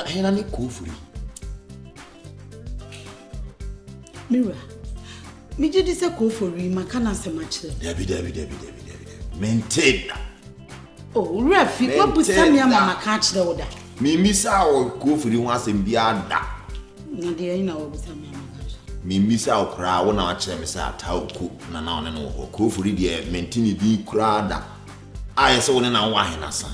ahena ne kofuri. Mira. Me je dise kofuri makana semachire. Debi. Maintain. Oh, Rafi, what put Samia mama catch the order? Me misa o kofuri ho asem bia da. Na de ina o Samia mama catch. Me misa o kra wo na akire me sa atawku na na one no kofuri de maintain di kra da. Aye se wo na wo ahena sa.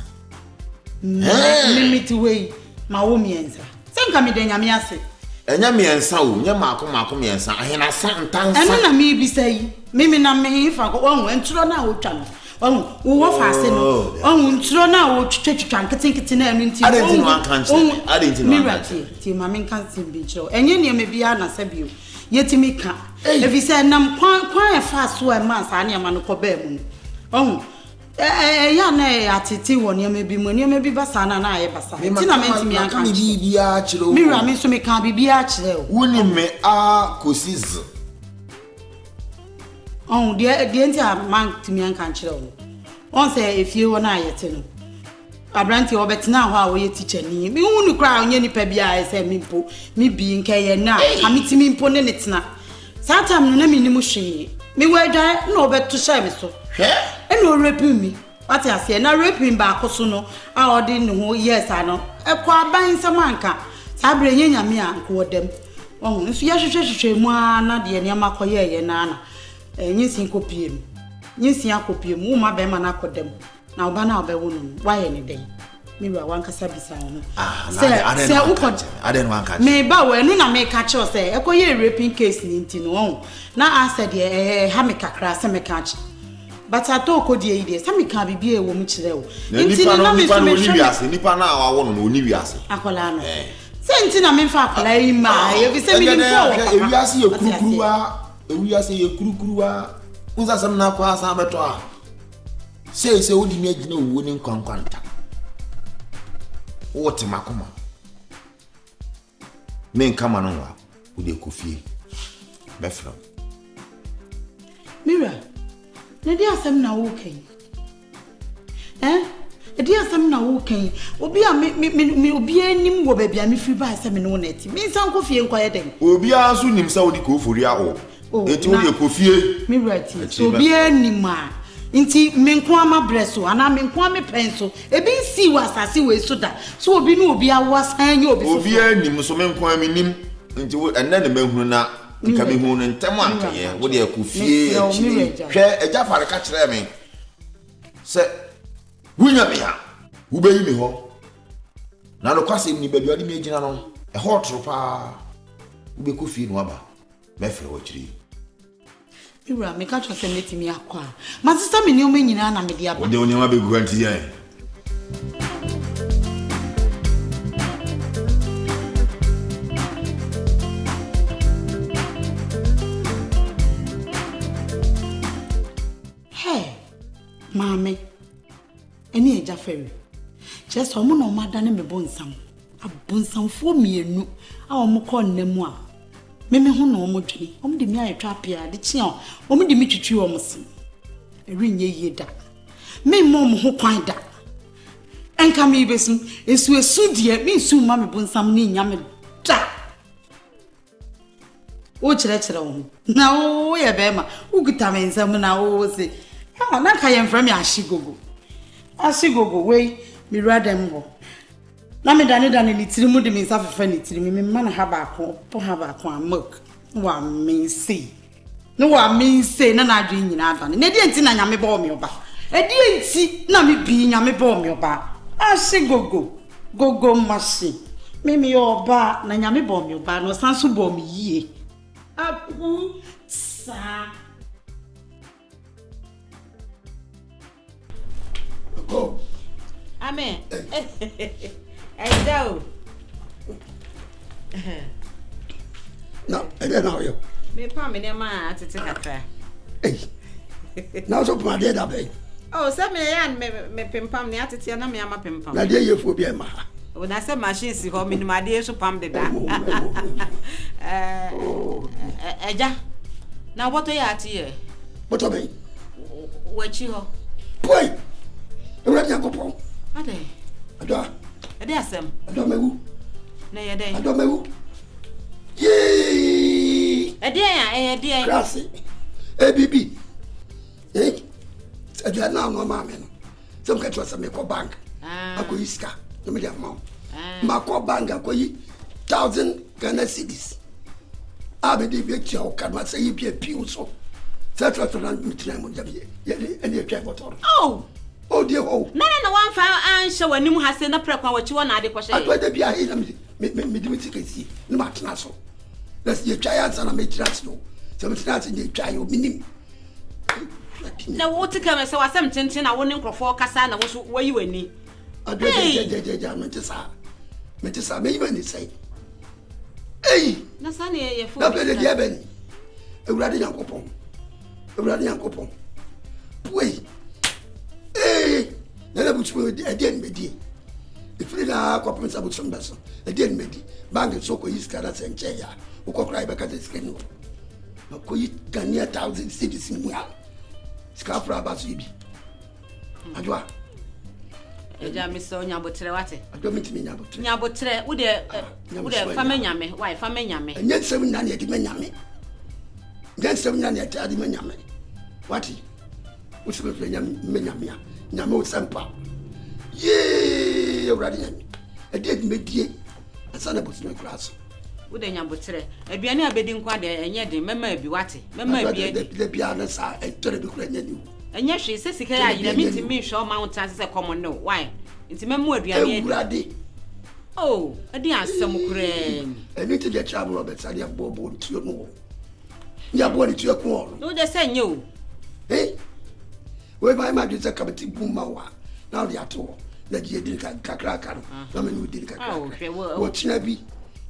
Me to way ma wo mienza. Senka me de nyame ase. Enya miensa o, nya maako miensa ahena sa ntansa. Eno na me bi say, me na me fa ko won entro na wo twa no. Wo fa ase no. Ntro na wo twetwa nketenkete na enu nti. Adenti no ankanche. Adenti no ankanche. Ti ma me nkanche bi kiro. Enye ne me bia na sabio. Yetimi ka. Efi say nam kwan e fa so e ma sa ne ma no ko ba mu. Ya na atiti wo ne me bi mu ne me bi basa na na ye basa. Ti na me ntimi ankanche. Bi bia kiro. Mira me so me kan bi bia kire. Woni me a kosiz. The entire man to me and can't chill. One say if you want to know. Abranti obet now how we teacher me. Me won't cry on any pebia, I say me being kay now. I'm meeting me impotent it's not. Satam no me mushi. Me where die no bet to share me so. And no raping me. What I say, now raping back also no. I didn't know, yes, I know. A quite buying some manka. Sabre yen me uncle them. Oh, if you should one, not the Yamakoye nana. Nyinsin kopiem nyinsin akopiem wo ma be ma na kodem na oba na oba wonu why any day me wa wan kasa bisa ho se ukod aden wan catch me ba we no na me catch say ekoye raping case ni nti no na answer de ha me kakra se me catch but atoko die ide se me ka bibie wo mu kire wo nti na me so me nipa na awa wono no oni wiase akola no se nti na me fa akola yi ma e bi se me ni fo e wiase ye kurukuruwa we are saying Crooki, who's a son of us, amateur. Say, would you make no winning conquanta? What a macoma. Men come on with your coffee. Befro. Mira, the dear some now walking. The dear some now walking. Obi a me obi anim wo baby me free by some no net. Me some coffee and quiet. Obi a soon himself the go for ya. Eti wo kofie me right so bi anima nti me nko ama breso ana me nko ame penso ebi si wasase we so da so obi no obi awasan ye obi so obi anim so me nko ame nim nti wo enne ne mahunu na nka me hunu ntem ankaye wo de kofie hwe eja fare ka kire me se wunya me ha wo bayi me ho na no kwase ni baby odi me gina no e hot ro pa wo be kofie no aba me fere wo kiri Ira me catch us let me akwa. My sister me nyoma nyina na me dia ba. De onyama be gu anti yan. Hey, mama. Eni eja feri. Just omo na omo adane me bonsam. Abonsam fo mienu. A omo ko nnemu a. Meme hu no omo dwene omo de mi ayetwa pia de chi omo de mi twitwi omo si erinye ye da me mom ho kwan da enka me besu esu de me nsu ma me bonsam ni nya me da o kire wo na o ye be ma uguta me nsam na o se ha na ka ye mfra me ashigogo we mi radem go na me dane ni tiri mu de me safefa ni tiri me ma na ha ba ko amok wa me sei no wa me sei na na adwe nyina adane na die nti na nyame ba o me oba e die nti na me bi nyame ba o me oba gogo mashi me oba na nyame ba o me oba no sanso ba o me yie apu sa go amen. Hello. No, I don't know you. Me pa me ma atete kakra. Hey. Now so pa dey da be. Oh, say me yan me pimpam ne atete na me ama pimpam. Na dey ye fo bi ma. O na say machine si ho me ma dey so pam de da. Agya. Na what you ati here? What o be? Wachi ho. Boy. E ra dia kopon. Ade. Ada. Ade asem. Ada mewu. Na ye dey. Adomewu. Yee. E dey. Classy. ABB. Agya na no ma me no. Some catch was me call bank. Akoyi ska. No me dey amount. Ma call bank akoyi 1,000 Ghana cedis. Abedi be tia o kan ma say yi bi piu so. That was around me try mo jabi. Ye any try motor. Oh dear oh. Na one file answer when you has na prepare what you want ade kwhye. Atwa bi ahi na me di tiketi. No ma tena so. Let's ye try answer na me try so. So me try ye try o minim. Na wo tika me say wasem tenten na wo ne nkrofo kasa na wo so wayi wani. Adwa je me tesa me even say. Hey. Na sa na ye fo. Na be de dia bani. Ewurade Yankopon. Ewurade Yankopon. Wait. Hey. Na buchu e dia nbedi. Ifiri na kwapem sa buchu mbeso. E dia nbedi. Bank so ko yiska na senche ya. Ukokra ibeka te skenu. Na ko yi Ghana 1,000 cedis mu ya. Skafra basu ibi. Adwa. Eja mi so nyabotre wate. Adwa mitimi nyabotre. Nyabotre wo de fama nyame. Why fama nyame? Enye sem na ne di nyame. Enye sem na ne ta di nyame. Wati. Usibe fle nyame ya. Nyame usempa. Ye Ewurade nyame. E de medie. Asana bosu no kraso. Wo de nyabotre. Aduane abedi nkwa de enye de mema abi wate. Mema abi edi. De bia na sa e tore bi kura nyani. Enye hwe se sika ya yira minti mi hwe o mount as se common no. Why? Nti memu aduane Ewurade. Oh, adi asem kura. Eni ti de travel Robert sa dia bobo ntuo no. Ya bo ni tuo ko. No de se nye o. We buy my just committee boom mawa. Now they are to na die din kakra kan. Na me no din kakra. Wo china bi.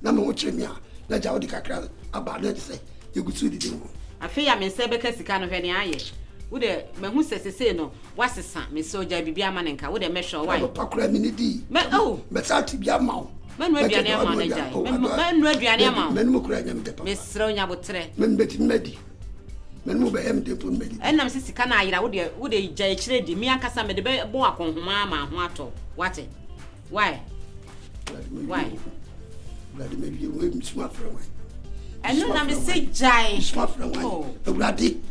Na me wo chemia. Na ja wo di kakra aba na say you go to the din. Afi ya me se beka sika no hwe ne aye. Wo de mahu sesese no wasesa me so ja bibia ma nenka wo de me hwe why. Pakura mi ni di. Me me sa ti bia ma. Menu aduane ama na jai. Menu aduane ama. Menu kura nyam de papa. Me sro nya botre. Men beti medi. Menu be em de pon medi. Enam sika na ayira wo de jai kire di mi ankasa me de be bon akonhoma ma ho ato. Wate? Why? Why? Bloody me you we smart for why. Enu na me say jai. Smart for why. Bloody.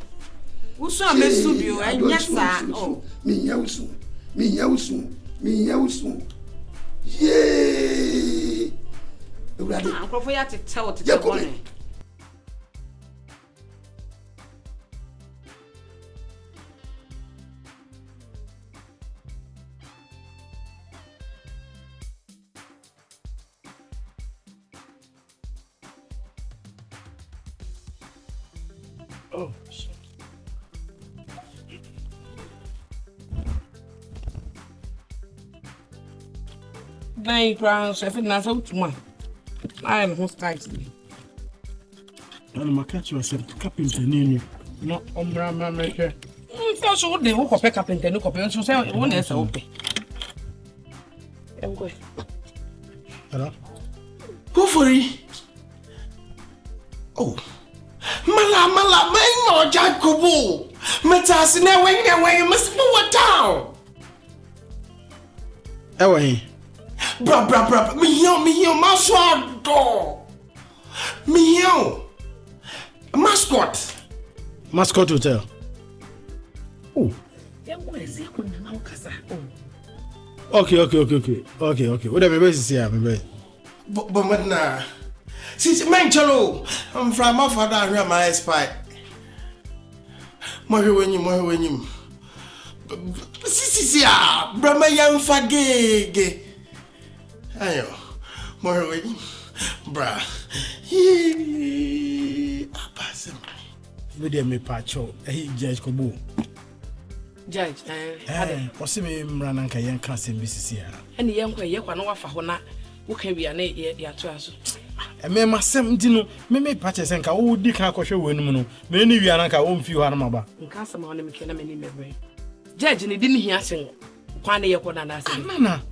Wo so amesu bio enya sa. Oh. Mi nya usu. Yee. Bloody. Akrofo ya tete bone. Oh, shit. Nine crowns, I think that's out one. I am who's tightly. And my catch was a carpenter near No, Umbrella maker. First, all the hook of a carpenter, no copy, so say one is open. I'm going. Hello? Go for it. Oh. Mala, man, no, Jacobo. Metas in a way, must move it down. Away. Bra, me here, my door. Me here. Mascot hotel. Oh. Okay. What am I going to say? But now, since Manchelo, I'm from my father and my spy. More when you. Sisi, Brahma young fagege. Ayo, more when you. Bra. Apasem. Video me pacho. Judge Kobo. Judge, What's me Rananka young cousin Mrs. and the young way, you can offer Hona, who can be an 8 year to us. And me myself dino, me patches and Kao Dick Hakosha Winmono, many we are like our own few Harmaba. And Castle on him can have any memory. Judge, and he didn't hear sing. Quande Yakona, Nana.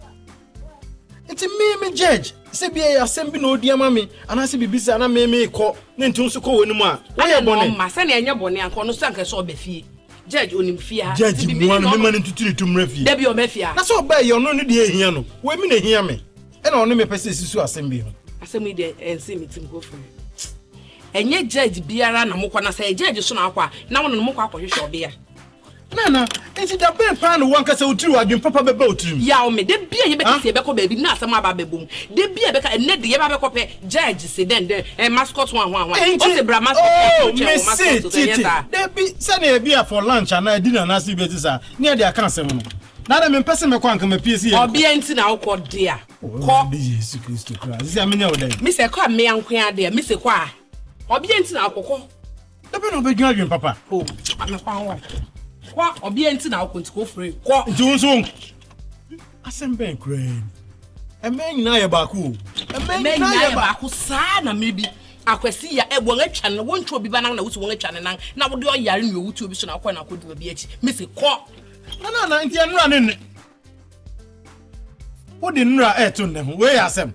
It's a me, Judge. Say be a assembly no dear mammy, and I say be busy and I may call, then to call anymore. Why are bonnet? My son and your bonnet and Conosanka saw Befi. Judge on him fear. Judge, one woman to Murphy. Debbie or Mefia. That's all by your no dear Hiano. Women hear me. And only me persist to assembly. asemi de ensi meeting go for enye judge biara na mokwa na say judge so na akwa na wono no mokwa akohwehwe obia na enti da ben pa no wanka se otiri adwen papa beba otiri ya o me de bia ye beka se beko baabi na asem aba bebom de bia beka enne de ye ba beko pe judge se den de mascot hwan o se bra mascot mascot de bi se na bia for lunch ana dinner na se bi tisa ne de aka asem no na da me pese me kwa nka me piesi ye obia enti na akọ de a ko Jesus Christ Christ se amenya o dai me se kwa me anko ade me se kwa obia enti na akọkọ da ben obedwan adwen papa o me kwa ho kwa obi enti na akwenti ko free kwa ntunso asemben crane emen na ye baako emen na ye baako saa na mebi akwasi ya ebon atwa na wontwo obi banan na wusu won atwa nan na wode oyare no wutu obi so na akwa na akodi babi achi mesi ko na nti anura ne wode nura eto ne ho we asem